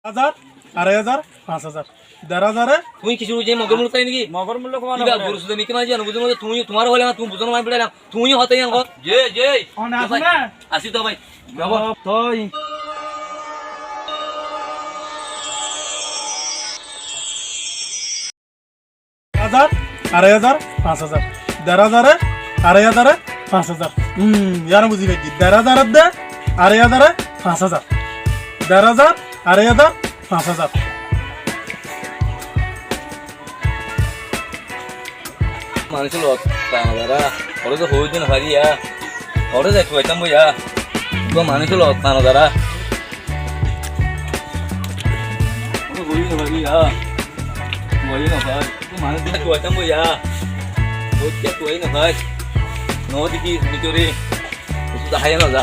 हजार, 2,500, 5,000, 10,000 তুমি কিছু যে মগর মূল্য তাই নাকি মগর মূল্য কমানো কিবা গুরু সুদে মিকে মাঝি আনো বুঝুন তুমি তোমার হলে না তুমি বুঝুন মাই পড়ে না তুমি হতে আঙ্গ জে জে অন আসে না আসি তো ভাই বাবা তোই 1,000, 2,500, 5,000, 10,000, 2,500, 5,000 यार बुझी गई 10,000 दे 2,500, 5,000, 10,000, 2,500, 5,000 মানুষ লোক তানাদারা ওরে তো হই দিন হারিয়া ওরে দেখ কইতাম বইয়া তো মানুষ লোক তানাদারা ওরে হই না হারিয়া মই না ভাই তো মানুষ দিন কইতাম বইয়া ওকে কই না ভাই নদী কি ভিতরে তো হাই না যা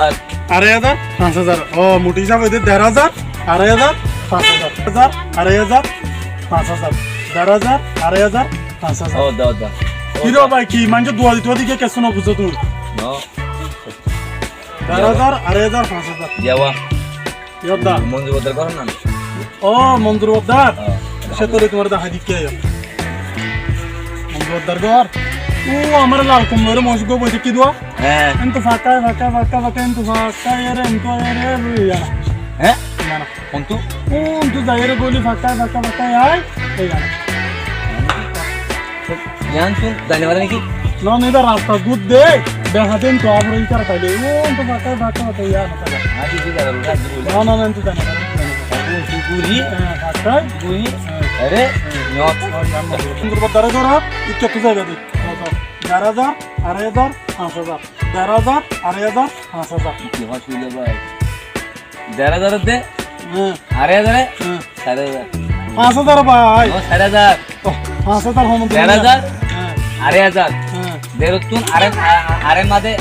2,500, 5,000 ও মোটি হিসাব হইতে 10,000, 2,500, 5,000, 2,500, 5,000, 10,000, 2,500, 5,000 ও দাও দাও কি রে ভাই কি মানে দুয়া দিকে কেসো না বুঝছো তুমি নো 10,000, 2,500, 5,000 যাওয়া ইয়দা মঞ্জুর বদল করো না ও মন্দির ওদার সে তোরে তোমার দেখা দিকে আয় মন্দির ওদার ঘর ও আমার লাল কুমড়োর মশগো বইতে কি দোয়া হ্যাঁ এন্তু ফাঁকা এন্তু ফাঁকা এন্তু ইয়ানা হ্যাঁ ইয়ানা কোনটু এন্তু যাইরে বলি ফাঁকা আয় এই ইয়ানা জান শুন ধন্যবাদ নাকি নন এটা রাস্তা গুড দে দেখাতেন তো আবার ইকার খাইলে ও এন্তু ফাঁকা ইয়ানা আজ কি দাদা রাজ বলে না এন্তু জানা গুরি ফাঁকা গুরি আরে নিয়ত মন্দির ওদার ঘর ইচ্ছা তো জায়গা দি 10,000, 2,500, 5,000, 10,000, 2,500, 5,000 কি হসুলে ভাই 10,000 দে হ্যাঁ 2,500 হ্যাঁ 4,000 5,000 ভাই ও 4,000 5,000 হোম 4,000 হ্যাঁ 2,500 হ্যাঁ দেরতুন আরে মাদে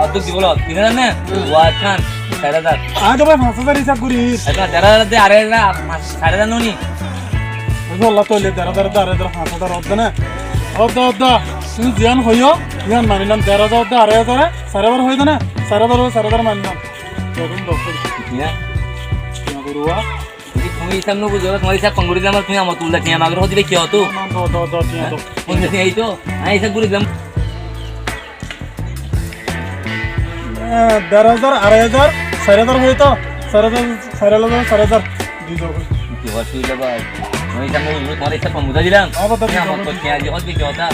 অদ্দুক দিবল 3,000 না ওয়াখান 4,000 আজ ভাই 5,000 হিসাব করি এটা 4,000 দে 2,500 4,000 ননি আল্লাহ তো লে 10,000, 5,000 অদ্দ না অদ্দ তুমি জিয়ান হইও জিয়ান মানিলাম 10,000, 2,500, 4,000 হইতো না 4,000 মানিলাম তখন ডক্টর না কি করুয়া তুমি হিসাব নো বুঝো তোমার হিসাব কংগুড়ি দাম তুমি আমার তুললা টিয়া মাগর হদিবে কি হতো তো কোন দিন এই তো আমি হিসাব করে দিলাম 10,000, 2,500, 4,000 হইতো 4,000 দুই যোগ কি হসুলে ভাই আমি হিসাব নো বুঝো তোমার হিসাব কম দিলাম আবার তো আমি আমার তো টিয়া যে হদিবে কি হতা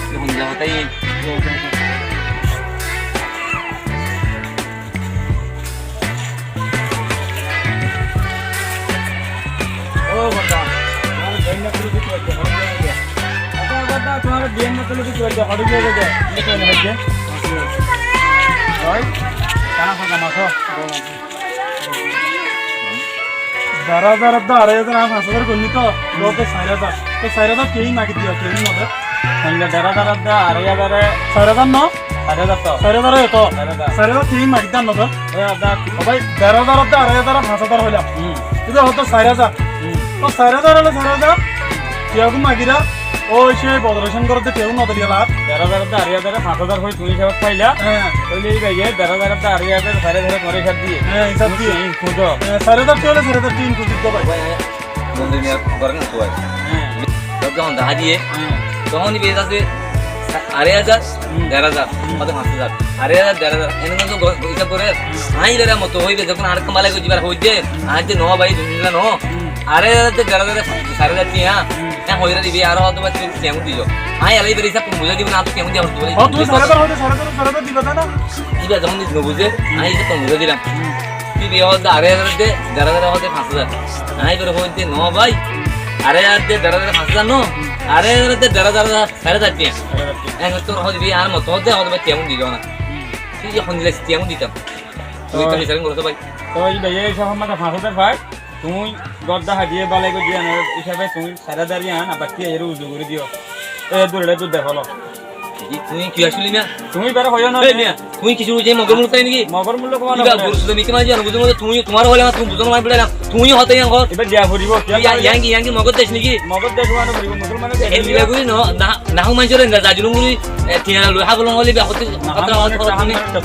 দেখুন যা হতাই ও বড়া তোমার বেন্ন করে দিতে হবে বড়া তোমার বেন্ন করে দিতে হবে হড়ি গিয়ে গেছে কি করে হচ্ছে ওই কানা ফাঁকা মাছো 10,000, 2,500, 5,000 করলি তো লোক 4,000 তো 4,000 কেই মাগি দিও কেই নবে 10,000 4,000 ন 4,000 তো 4,000 তো 4,000 কেই মাগি দান নবে ভাই 10,000, 2,500, 5,000 হইলাম এটা হতো 4,000 তো 4,000 হলে 4,000 কেউ মাগিরা ওই সে প্রদর্শন করতে কেউ নদী লাভ 10,000 5,000 হই তুমি হিসাব পাইলা হ্যাঁ তাহলে এই গায়ে 10,000 4,000 করে হিসাব দিয়ে হ্যাঁ হিসাব দিয়ে খুঁজো 4,000 টি হলে 3,000 খুঁজি তো ভাই বন্ধু নিয়ে করেন তো ভাই যখন দেখা দিয়ে তখন বেশ আছে 2,500, 1,000 কত 5,000 2,500, 1,000 এনে তো হিসাব করে আইলেরা মতো হইবে যখন আর কামালাই কো জিবার হইছে আজ ন ভাই দুনিলা ন 2,500, 1,000 4,000 টিয়া না হইরা দিবি আর হয়তো বা তুমি কেমন দিছো আই আলাই বেরি হিসাব বুঝা দিব না তো কেমন দিও ও তুমি 4,000 হতে 4,000 দিবা না দিবা যখন দিছ বুঝে আই তো বুঝা দিলাম তুই বিয়ে হতে 2,500 দে 1,000 হতে 5,000 আই বের হইতে ন ভাই 2,500 দে 1,000 5,000 ন 2,500 দে 1,000 4,000 টিয়া এখন তোর হতে বিয়ে আর মতো হতে হতে কেমন দিও না তুই যখন দিলে কেমন দিতাম তুই তো বিচার করছ ভাই তো এই ভাই এই সব আমাদের 5,000 ভাই তুমি গদ্দা হাজিয়ে বালাই গো জিয়া হিসাবে তুমি 4,000 আন আবার কি এর উজু করে দিও এ দূরে তো দেখো তুই কি আসলি মিয়া তুমি বেড়ে হইও না এই মিয়া তুই কিছু বুঝে মগর মুখ তাই নাকি মগর মূল্য কমানো কিবা গুরুত্ব মিকে মাঝে বুঝো মতো তুমি তোমার হলে তুমি বুঝো না বলে না তুই হতে ইয়াঙ্গর এবার দিয়া ফুরিব ইয়াঙ্গি মগর দেশ নাকি মগর দেখবানো ফুরিব মগর মানে এই মিলা গুলি না না হুমাই চলে না রাজুলুম গুলি টিয়া লো হাবল হলে বে হতে কথা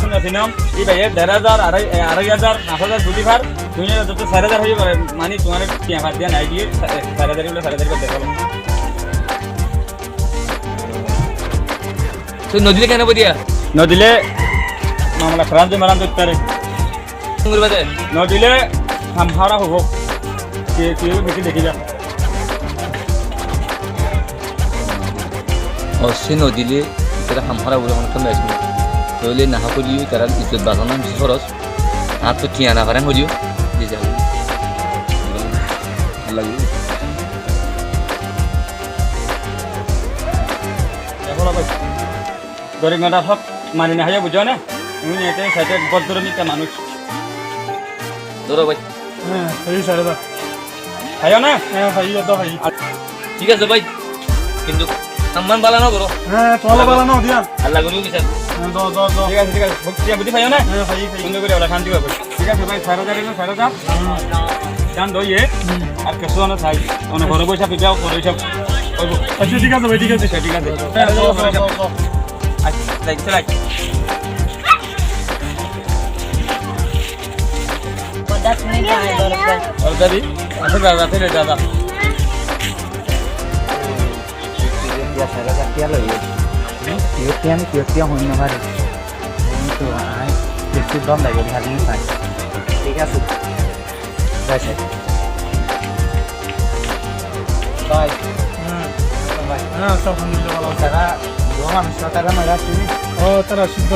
শুন শুনাম এই ভাই 1,500 2,500 5,000 দুটি ভার তুমি যত 4,000 হয়ে পারে মানে তোমার টিয়া ভার দিয়া নাই দিয়ে 4,000 বলে 4,000 করে দেখাবো তুই নদীতে কেন বদিয়া নদিলে মামলা ফ্রান্সে মারান দত্তারে সুন্দর বাজে নদিলে হামহারা হব কে কে দেখি দেখি যা অবশ্যই নদীলে তারা হামহারা বলে মনে কম আসবে তাহলে না করিও তারা ইজ্জত বাঁচানো বেশি খরচ আর তো টিয়া না পারেন করিও যে যাবে ভালো লাগবে বলো ভাই গরিব মেয়েটা সব মানি না হাইয়া বুঝো না তুমি এতে সাইডে বদ্ধরমিতা মানুষ ধরো ভাই হ্যাঁ সেই 4,000 হাইও না হ্যাঁ ভাই দাও ভাই ঠিক আছে ভাই কিন্তু সম্মান বালা না করো হ্যাঁ তোলা বালা না দিয়া আল্লাহ গুলো বিচার হ্যাঁ দাও ঠিক আছে ভক্তি বুদ্ধি পাইও না হ্যাঁ ভাই ভাই সুন্দর করে ওরা শান্তি পাবে ঠিক আছে ভাই 4,000 জান দইয়ে আর কিছু না চাই অনেক ঘরে পয়সা পিটাও করে সব আচ্ছা ঠিক আছে ভাই ঠিক আছে ঠিক আছে হ্যাঁ দাও দাও আচ্ছা লাইক চালাই অলরেডি আছে রাতে দাদা ঠিক আছে হ্যাঁ সব আলহামদুলিল্লাহ ভালো তারা মানুষ তারা মারা চিনি ও তারা শুদ্ধ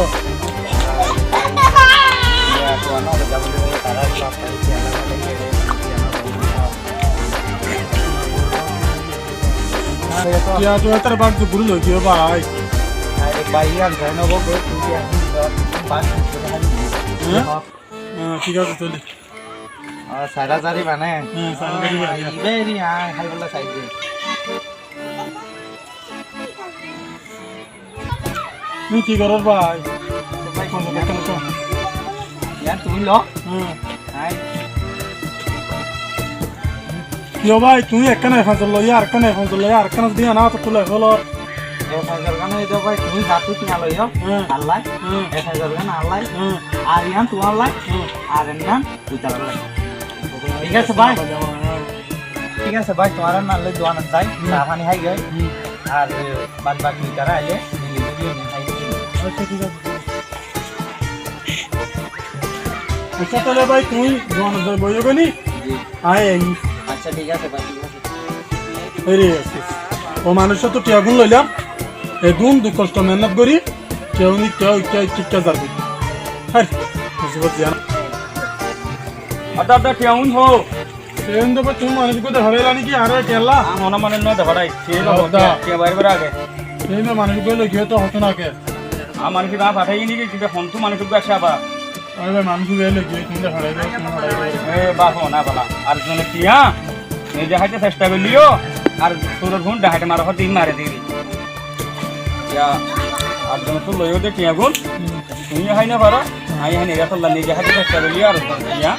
ইয়া তো তার বাগ তো গুলো কি ভাই হ্যাঁ ঠিক আছে চলে সারা জারি মানে হ্যাঁ সামনে বেরি আই হাই বলা সাইড তুমি কি করো ভাই ইয়ার তুমি ল হাই ইয়ো ভাই তুমি একখানে ফাঁসল লো ইয়ার কানে ফাঁসল লো ইয়ার কানে দিয়া না তো তুলে হলো গানে দাও ভাই তুমি জাতু কিনা লইও আল্লাহ 1000 গান আল্লাহ আর ইয়ান তোমার লাই আর নাম তুতার লাই ঠিক আছে ভাই ঠিক আছে ভাই তোমার না লই দোয়ান যাই চা পানি খাই গই আর বাদ বাকি তারা আইলে মিলি মিলি নি খাই আচ্ছা ঠিক আছে আচ্ছা তাহলে ভাই তুমি দোয়ান যাই বইও গনি আয় আচ্ছা ঠিক আছে ভাই ঠিক আছে আরে ও মানুষটা তো টিয়াগুন লইলাম এগুন দুই কষ্ট মেহনত করি কেউ নি কেউ টিকা যাবে হ্যাঁ বুঝবো জান আদা আদা কেমন হো সেন তো তুমি মানুষকে ধরেলা নাকি আরে কেলা মনে মনে নয় দেখাই সে কে বাইরে বাইরে আগে সেই না মানুষকে লইয়ে তো হতো না কে মানুষকে না পাঠাই নি কিন্তু ফোন তো মানুষকে আসে আবার আরে ভাই মানুষকে লইয়ে তুমি ধরে দাও তুমি ধরে এ বাস না বলা আর জনে কি হ্যাঁ নিজে হাতে চেষ্টা করলিও আর তোর ঘুম ডাহাতে মারা দিন মারে দিবি আর জন তো লইও দে টিয়া গুণ তুমি হাই না পারো আই হাই নিরা তোলা নিজে হাতে চেষ্টা করলিও আর ইয়া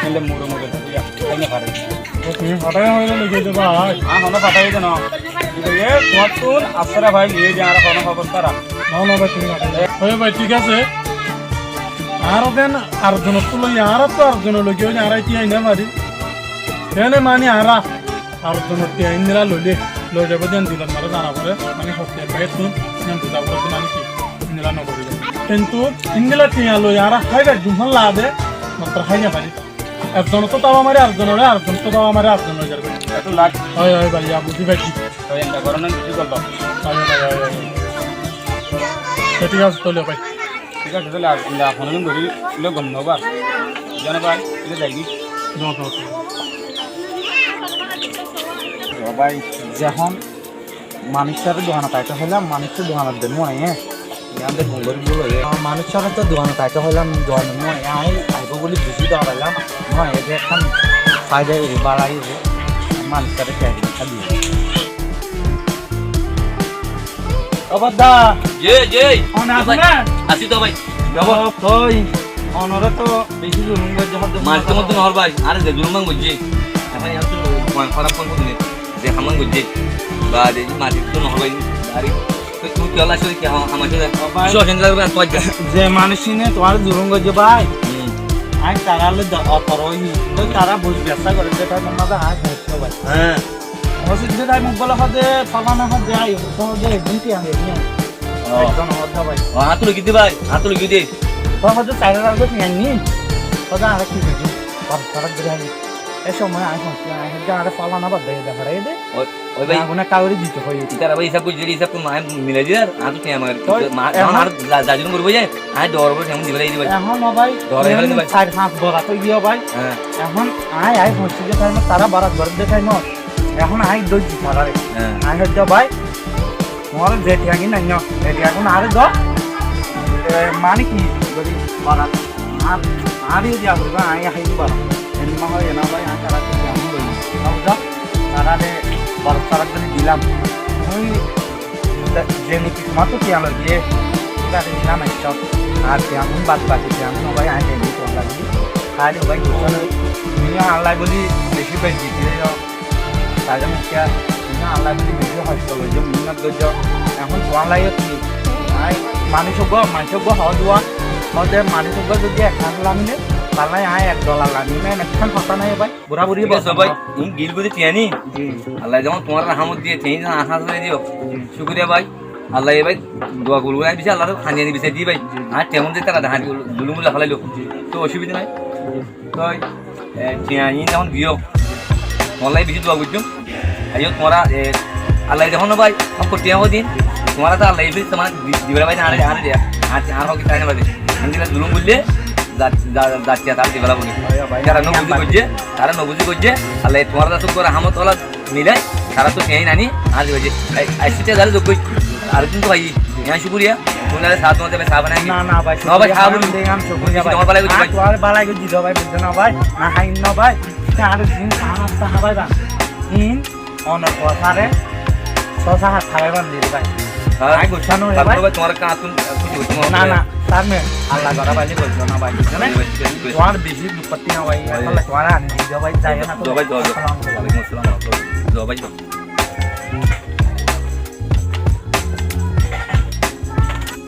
মেলে মুড়ো মুড়ো দিয়া হাই না পারে তুমি হঠাৎ হইলে লইয়ে দে ভাই হনো পাঠাই দে না এ তোমার তুন আসরা ভাই নিয়ে যা আর কোনো অবস্থারা না না ভাই তুমি হয় ভাই ঠিক আছে আর দেন আর জন তো লই আর তো আর জন লইয়ে আর কি আইনা মারি কেনে মানি আরা আর জন তে ইন্দিরা লইলে লই যাব দেন দিলাম মারা জানা পরে মানে হচ্ছে ভাই তুন নাম তো যাব মানে কি ইন্দিরা ন করি কিন্তু ইন্দিরা টিয়া লই আর হাইরা জুমন লা দে মাত্র হাইনা পারি একজন তো তাও আমারে আরেকজন তো তাও আমারে আরেকজন হয়ে যাবে এত লাগ হয় হয় ভাই বুঝি পাইছি তো এন্ড করোনা কিছু করলো ঠিক আছে চলে ভাই ঠিক আছে তাহলে আমরা ফোন করি লোক গম নবা জানা ভাই এটা যাইবি ভাই যখন মানুষের দোকানে পাইতে হইলাম মানুষের দোকানে দেন মনে হ্যাঁ ইয়াদের গঙ্গরগুলো মানুষের তো দোকানে পাইতে হইলাম দোকানে মনে আমি আইব বলে বুঝি দেওয়া পাইলাম নয় এই যে এখন ফায়দা বাড়াই মানুষের দিয়ে অবদা যে যে অন আছে না আসি তো ভাই তুই অনরে তো বেশি জুলুম করছে হদ মাঝে মধ্যে নহর ভাই আরে যে জুলুমান বুঝছি এখন ইয়ার তো খারাপ কোন দিনে যে হামান বুঝছি বা যে মাঝে তো নহর ভাই আরে তুই কি আল্লাহ সই কি আমার সাথে সো সেন্টার করে তো যে মানুষিনে তোমার জুলুম করছে ভাই আই তারালে অতরই তো তারা বুঝ ব্যবসা করে যেটা মনে আজ হচ্ছে ভাই হ্যাঁ মসজিদ যে টাইম বলা হদে ফলানা হদ যাই তো যে দিনটি আমি নিয়ে একদম হদ ভাই হাতুল গিদি ভাই হাতুল গিদি তো হদ চাইরা রাখতে নিয়ে হদা আর কি বুঝি পারাক ধরে এই সময় আই হচ্ছে আই যারা ফলানা বাদ দেয় দেখা রে দে ওই ভাই আগুনে কাউরি দিতে হয় ইতারা ভাই হিসাব বুঝলি হিসাব কোন মিলে দিয়ে আর তো আমার এখন আর দাজুন করবো যায় আর ডর করে এমন দিবে দিবে এখন ভাই ধরে ফেলে দিবে 4-5 বড়া তো গিয়ে ভাই হ্যাঁ এখন আই হচ্ছে যে টাইম তারা বারাক ধরে দেখাই না এখন আই দই দিতে পারে হ্যাঁ আই হচ্ছে ভাই তোমার যেটি আগে নাই না এটি এখন আর দ মানে কি যদি বারাক আর আর এই দিয়া বলবা আই হাই বারাক এমন হয় না ভাই আর তারা কি আমি বলি বুঝা তারা রে বারাক তারা করে দিলাম ওই যে নীতি তোমার তো কি আলো দিয়ে তারে দিলাম একটা আর কেমন বাদ বাকি কেমন ভাই আই দেই তো লাগি খালি ভাই কোন দুনিয়া আল্লাহ বলি বেশি বেশি দিয়ে যাও তাজা মিষ্টিয়া দুনিয়া আল্লাহ বলি বেশি হস্ত লইজ মিনাত লইজ এখন তোমার লাগে কি আই মানুষ হওয়া দোয়া হতে মানুষ যদি একখান লামিলে পালাই আয় $1 লামিলে একখান হতা নাই ভাই বুড়া বুড়ি সবাই গিল বুঝে টিয়ানি আল্লাহ যেমন তোমার রাহমত দিয়ে টেন আশা করে দিও শুকরিয়া ভাই আল্লাহ ভাই দোয়া করবো না দিছে আল্লাহ খানিয়ে দিছে দি ভাই আর তেমন যে তারা ধান দুলুমুলা ফেলাইলো তো অসুবিধা নাই তো টিয়ানি যখন দিও তোমার বেশি দোয়া করছো আইও তোমরা আল্লাহ যখন ভাই টিয়াও দিন তোমারা তো আল্লাহ তোমার দিবে ভাই আরে আরে আর হোক তাই না বাদে হিন্দিলা দুলুম বললে যাচ্ছে তার দিবেলা বলি যারা নবুজি করছে আল্লাহ তোমার তো করে হামত ওলা মিলে তারা তো সেই নানি আজ হয়েছে আইসিতে যারা যোগ্য আর কিন্তু ভাই यहाँ शुक्रिया तुम्हारे साथ में मैं साहब बनाएंगे ना भाई ना भाई साहब हम शुक्रिया भाई तुम्हारे बाले भाई तुम्हारे बाले को जीरो भाई बुझे ना भाई ना हाई ना भाई चार दिन साहा भाई बा इन ऑनर को सारे सो साहा थावे बन दे भाई भाई गुस्सा नो है भाई तुम्हारा कहां तुम ना ना सर में अल्लाह करा भाई गुस्सा ना भाई ना तुम्हारे बिजी दुपट्टी ना भाई अल्लाह तुम्हारा नहीं जो भाई जाए ना दो भाई दो वालेकुम अस्सलाम दो भाई